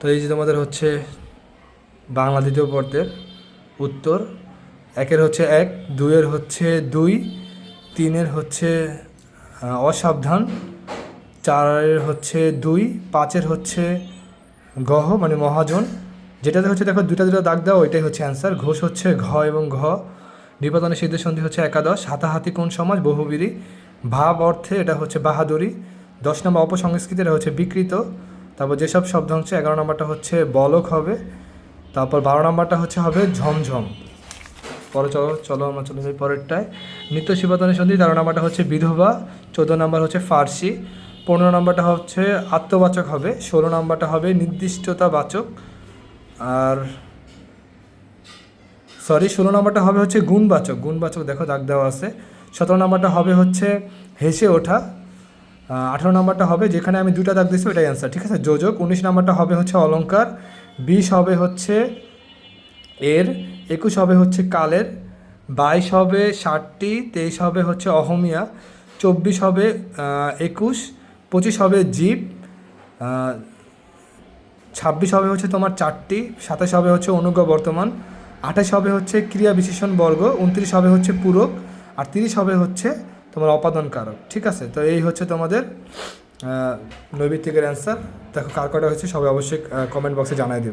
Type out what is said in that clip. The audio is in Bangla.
তো এই যে তোমাদের হচ্ছে বাংলা দ্বিতীয় পর্বের উত্তর। একের হচ্ছে 1, 2-এর হচ্ছে 2, 3-এর হচ্ছে অসাবধান, 4-এর হচ্ছে 2, 5-এর হচ্ছে গহ মানে মহাজন। যেটাতে হচ্ছে দেখো দুটা দাগ দাও, ওইটাই হচ্ছে অ্যান্সার। ঘোষ হচ্ছে ঘ এবং ঘ। নিপাতনের সিদ্ধ সন্ধি হচ্ছে একাদশ। হাতাহাতি কোন সমাজ? বহুব্রীহি। ভাব অর্থে এটা হচ্ছে বাহাদুরি। 10 নম্বর অপসংস্কৃতি, এটা হচ্ছে বিকৃত। তারপর যেসব শব্দাংশ, 11 নম্বরটা হচ্ছে বলক হবে। তারপর 12 নম্বরটা হচ্ছে হবে ঝমঝম। পরে চলো আমরা চলে যাই পরেরটায়। নিত্য শিবাতনের সন্ধি, 13 নম্বরটা হচ্ছে বিধবা। 14 নম্বর হচ্ছে ফার্সি। 15 নম্বরটা হচ্ছে আত্মবাচক হবে। 16 নম্বরটা হবে নির্দিষ্টতাবাচক। আর 16 নম্বরটা হবে হচ্ছে গুণবাচক। গুণবাচক দেখো দাগ দেওয়া আছে। 17 নম্বরটা হবে হচ্ছে হেসে ওঠা। 18 নম্বরটা হবে, যেখানে আমি দুটা দাগ দিয়েছি ওইটাই অ্যান্সার, ঠিক আছে, যোজক। 19 নম্বরটা হবে হচ্ছে অলঙ্কার। 20 হবে হচ্ছে এর। 21 হবে হচ্ছে কালের। 22 হবে ষাটটি। 23 হবে হচ্ছে অহমিয়া। 24 হবে 21। 25 হবে জীব। 26 হবে হচ্ছে তোমার 4টি। 27 হবে হচ্ছে অনুজ্ঞ বর্তমান। 28 হবে হচ্ছে ক্রিয়া বিশেষণ বর্গ। 29 হবে হচ্ছে পূরক। আর 30 হবে হচ্ছে তোমার অপাদান কারক, ঠিক আছে। তো এই হচ্ছে তোমাদের নৈবিত্তিকের অ্যান্সার। দেখো কার কটা হচ্ছে সবাই অবশ্যই কমেন্ট বক্সে জানাই দেবে।